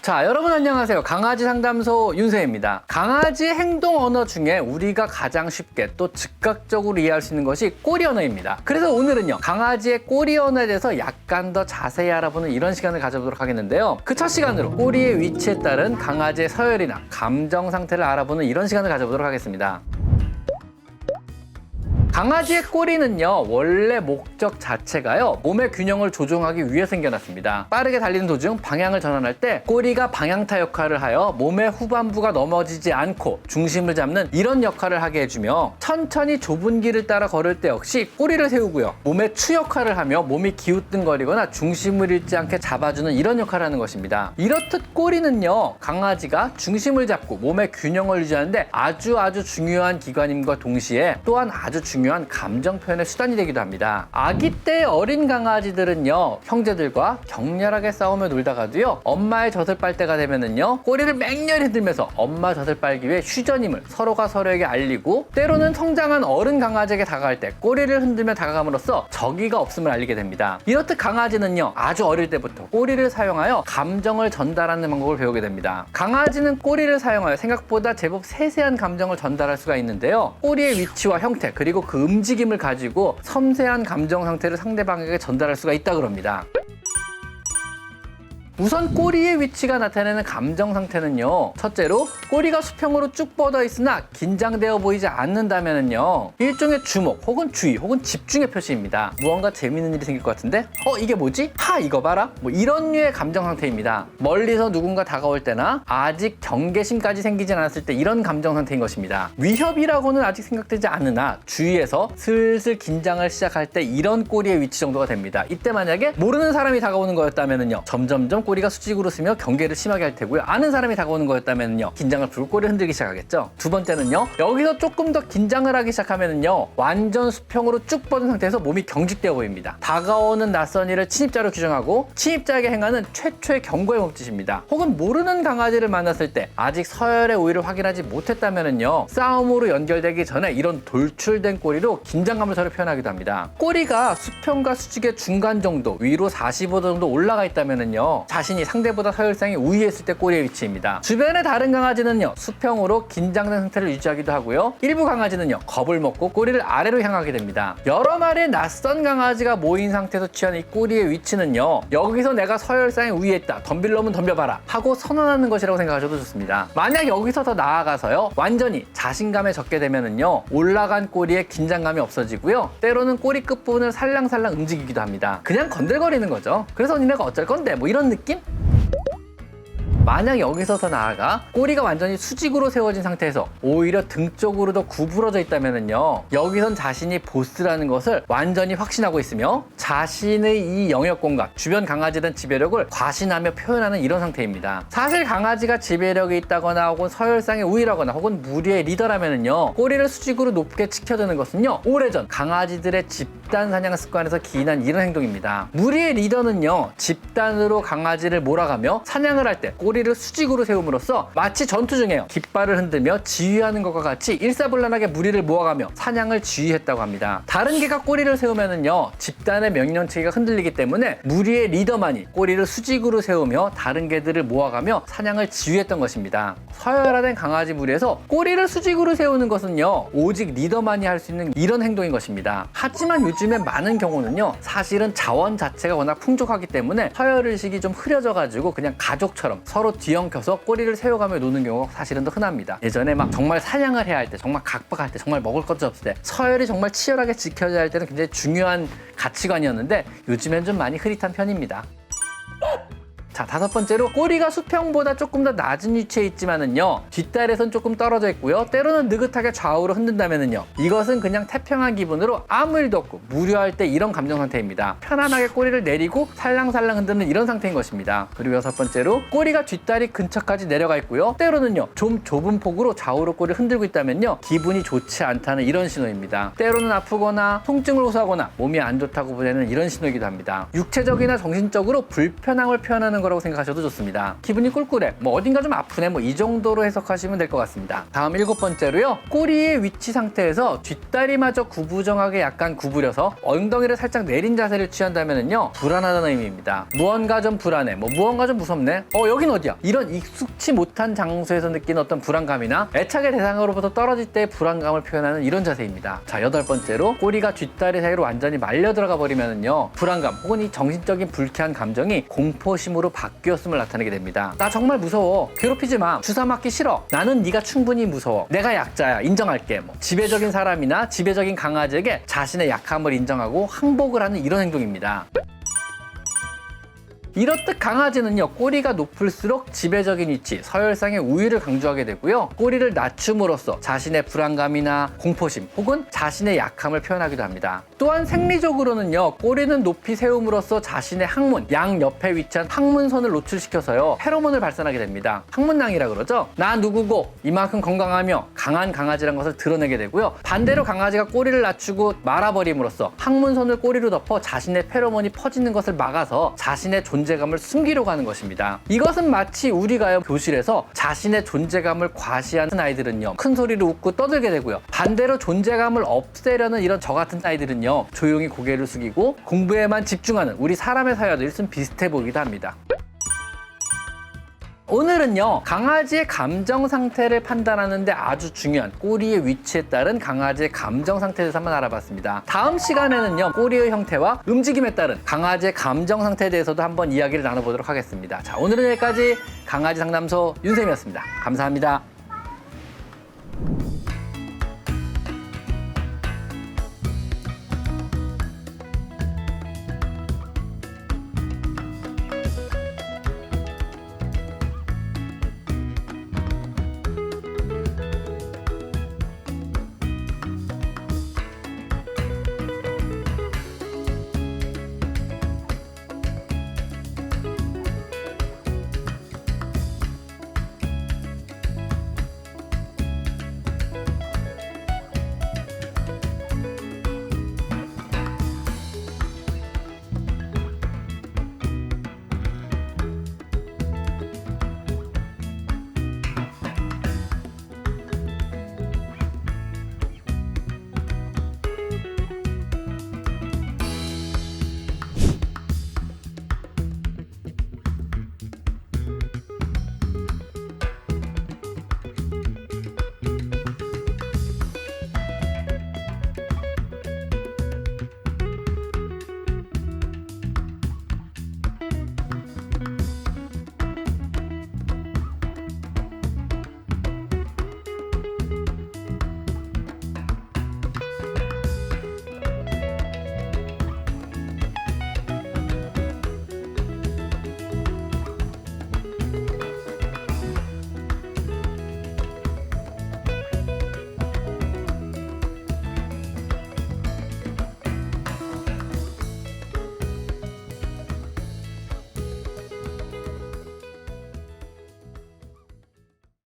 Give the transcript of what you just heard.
자, 여러분 안녕하세요. 강아지 상담소 윤세입니다. 강아지 행동 언어 중에 우리가 가장 쉽게 또 즉각적으로 이해할 수 있는 것이 꼬리 언어입니다. 그래서 오늘은요, 강아지의 꼬리 언어에 대해서 약간 더 자세히 알아보는 이런 시간을 가져보도록 하겠는데요. 그 첫 시간으로 꼬리의 위치에 따른 강아지의 서열이나 감정 상태를 알아보는 이런 시간을 가져보도록 하겠습니다. 강아지의 꼬리는요, 원래 목적 자체가요, 몸의 균형을 조종하기 위해 생겨났습니다. 빠르게 달리는 도중 방향을 전환할 때 꼬리가 방향타 역할을 하여 몸의 후반부가 넘어지지 않고 중심을 잡는 이런 역할을 하게 해주며, 천천히 좁은 길을 따라 걸을 때 역시 꼬리를 세우고요, 몸의 추 역할을 하며 몸이 기우뚱거리거나 중심을 잃지 않게 잡아주는 이런 역할을 하는 것입니다. 이렇듯 꼬리는요, 강아지가 중심을 잡고 몸의 균형을 유지하는데 아주 중요한 기관임과 동시에 또한 아주 중요한 감정 표현의 수단이 되기도 합니다. 아기 때 어린 강아지들은요, 형제들과 격렬하게 싸우며 놀다가도요, 엄마의 젖을 빨 때가 되면은요, 꼬리를 맹렬히 흔들면서 엄마 젖을 빨기 위해 휴전임을 서로가 서로에게 알리고, 때로는 성장한 어른 강아지에게 다가갈 때 꼬리를 흔들며 다가감으로써 적의가 없음을 알리게 됩니다. 이렇듯 강아지는요, 아주 어릴 때부터 꼬리를 사용하여 감정을 전달하는 방법을 배우게 됩니다. 강아지는 꼬리를 사용하여 생각보다 제법 세세한 감정을 전달할 수가 있는데요, 꼬리의 위치와 형태 그리고 그 움직임을 가지고 섬세한 감정 상태를 상대방에게 전달할 수가 있다고 합니다. 우선 꼬리의 위치가 나타내는 감정 상태는요, 첫째로 꼬리가 수평으로 쭉 뻗어 있으나 긴장되어 보이지 않는다면요, 일종의 주목 혹은 주의 혹은 집중의 표시입니다. 무언가 재밌는 일이 생길 것 같은데 이게 뭐지? 이거 봐라, 이런 류의 감정 상태입니다. 멀리서 누군가 다가올 때나 아직 경계심까지 생기진 않았을 때 이런 감정 상태인 것입니다. 위협이라고는 아직 생각되지 않으나 주위에서 슬슬 긴장을 시작할 때 이런 꼬리의 위치 정도가 됩니다. 이때 만약에 모르는 사람이 다가오는 거였다면요, 점점점 꼬리가 수직으로 쓰며 경계를 심하게 할 테고요, 아는 사람이 다가오는 거였다면요, 긴장을 풀고 꼬리를 흔들기 시작하겠죠. 두 번째는요, 여기서 조금 더 긴장을 하기 시작하면요, 완전 수평으로 쭉 뻗은 상태에서 몸이 경직되어 보입니다. 다가오는 낯선 이를 침입자로 규정하고 침입자에게 행하는 최초의 경고의 몸짓입니다. 혹은 모르는 강아지를 만났을 때 아직 서열의 우위를 확인하지 못했다면요, 싸움으로 연결되기 전에 이런 돌출된 꼬리로 긴장감을 서로 표현하기도 합니다. 꼬리가 수평과 수직의 중간 정도, 위로 45도 정도 올라가 있다면요, 자신이 상대보다 서열상이 우위했을 때 꼬리의 위치입니다. 주변의 다른 강아지는요, 수평으로 긴장된 상태를 유지하기도 하고요, 일부 강아지는요, 겁을 먹고 꼬리를 아래로 향하게 됩니다. 여러 마리의 낯선 강아지가 모인 상태에서 취한 이 꼬리의 위치는요, 여기서 내가 서열상에 우위했다, 덤빌 놈은 덤벼봐라 하고 선언하는 것이라고 생각하셔도 좋습니다. 만약 여기서 더 나아가서요, 완전히 자신감에 젖게 되면은요, 올라간 꼬리에 긴장감이 없어지고요, 때로는 꼬리 끝부분을 살랑살랑 움직이기도 합니다. 그냥 건들거리는 거죠. 그래서 니네가 어쩔 건데, 이런 느낌? 만약 여기서 더 나아가 꼬리가 완전히 수직으로 세워진 상태에서 오히려 등 쪽으로 더 구부러져 있다면요, 여기선 자신이 보스라는 것을 완전히 확신하고 있으며 자신의 이 영역 공간, 주변 강아지든 지배력을 과신하며 표현하는 이런 상태입니다. 사실 강아지가 지배력이 있다거나 혹은 서열상의 우위라거나 혹은 무리의 리더라면요, 꼬리를 수직으로 높게 치켜드는 것은요, 오래전 강아지들의 집단 사냥 습관에서 기인한 이런 행동입니다. 무리의 리더는요, 집단으로 강아지를 몰아가며 사냥을 할 때 꼬리를 수직으로 세움으로써 마치 전투 중에요, 깃발을 흔들며 지휘하는 것과 같이 일사불란하게 무리를 모아가며 사냥을 지휘했다고 합니다. 다른 개가 꼬리를 세우면은요, 집단의 명령체계가 흔들리기 때문에 무리의 리더만이 꼬리를 수직으로 세우며 다른 개들을 모아가며 사냥을 지휘했던 것입니다. 서열화된 강아지 무리에서 꼬리를 수직으로 세우는 것은요, 오직 리더만이 할 수 있는 이런 행동인 것입니다. 하지만 요즘에 많은 경우는요, 사실은 자원 자체가 워낙 풍족하기 때문에 서열의식이 좀 흐려져가지고 그냥 가족처럼 서로 뒤엉켜서 꼬리를 세워가며 노는 경우가 사실은 더 흔합니다. 예전에 정말 사냥을 해야 할 때, 정말 각박할 때, 정말 먹을 것도 없을 때 서열이 정말 치열하게 지켜져야 할 때는 굉장히 중요한 가치관이었는데 요즘엔 좀 많이 흐릿한 편입니다. 자, 다섯 번째로 꼬리가 수평보다 조금 더 낮은 위치에 있지만은요, 뒷다리에선 조금 떨어져 있고요, 때로는 느긋하게 좌우로 흔든다면은요, 이것은 그냥 태평한 기분으로 아무 일도 없고 무료할 때 이런 감정 상태입니다. 편안하게 꼬리를 내리고 살랑살랑 흔드는 이런 상태인 것입니다. 그리고 여섯 번째로 꼬리가 뒷다리 근처까지 내려가 있고요, 때로는요, 좀 좁은 폭으로 좌우로 꼬리를 흔들고 있다면요, 기분이 좋지 않다는 이런 신호입니다. 때로는 아프거나 통증을 호소하거나 몸이 안 좋다고 보내는 이런 신호이기도 합니다. 육체적이나 정신적으로 불편함을 표현하는 하는 거라고 생각하셔도 좋습니다. 기분이 꿀꿀해, 뭐 어딘가 좀 아프네, 뭐 이 정도로 해석하시면 될 것 같습니다. 다음 7번째로요. 꼬리의 위치 상태에서 뒷다리마저 구부정하게 약간 구부려서 엉덩이를 살짝 내린 자세를 취한다면요, 불안하다는 의미입니다. 무언가 좀 불안해, 뭐 무언가 좀 무섭네, 여긴 어디야, 이런 익숙치 못한 장소에서 느끼는 어떤 불안감이나 애착의 대상으로부터 떨어질 때의 불안감을 표현하는 이런 자세입니다. 자, 8번째로 꼬리가 뒷다리 사이로 완전히 말려 들어가 버리면은요, 불안감 혹은 이 정신적인 불쾌한 감정이 공포심으로 바뀌었음을 나타내게 됩니다. 나 정말 무서워, 괴롭히지 마, 주사 맞기 싫어, 나는 네가 충분히 무서워, 내가 약자야, 인정할게, 뭐 지배적인 사람이나 지배적인 강아지에게 자신의 약함을 인정하고 항복을 하는 이런 행동입니다. 이렇듯 강아지는요, 꼬리가 높을수록 지배적인 위치, 서열상의 우위를 강조하게 되고요, 꼬리를 낮춤으로써 자신의 불안감이나 공포심 혹은 자신의 약함을 표현하기도 합니다. 또한 생리적으로는요, 꼬리는 높이 세움으로써 자신의 항문, 양 옆에 위치한 항문선을 노출시켜서요, 페로몬을 발산하게 됩니다. 항문낭이라 그러죠. 나 누구고 이만큼 건강하며 강한 강아지란 것을 드러내게 되고요, 반대로 강아지가 꼬리를 낮추고 말아버림으로써 항문선을 꼬리로 덮어 자신의 페로몬이 퍼지는 것을 막아서 자신의 존재감을 숨기려고 하는 것입니다. 이것은 마치 우리가요, 교실에서 자신의 존재감을 과시하는 아이들은요, 큰 소리로 웃고 떠들게 되고요, 반대로 존재감을 없애려는 이런 저 같은 아이들은요, 조용히 고개를 숙이고 공부에만 집중하는 우리 사람의 사회와도 일순 비슷해 보이기도 합니다. 오늘은요, 강아지의 감정 상태를 판단하는 데 아주 중요한 꼬리의 위치에 따른 강아지의 감정 상태에 대해서 한번 알아봤습니다. 다음 시간에는요, 꼬리의 형태와 움직임에 따른 강아지의 감정 상태에 대해서도 한번 이야기를 나눠보도록 하겠습니다. 자, 오늘은 여기까지 강아지 상담소 윤쌤이었습니다. 감사합니다.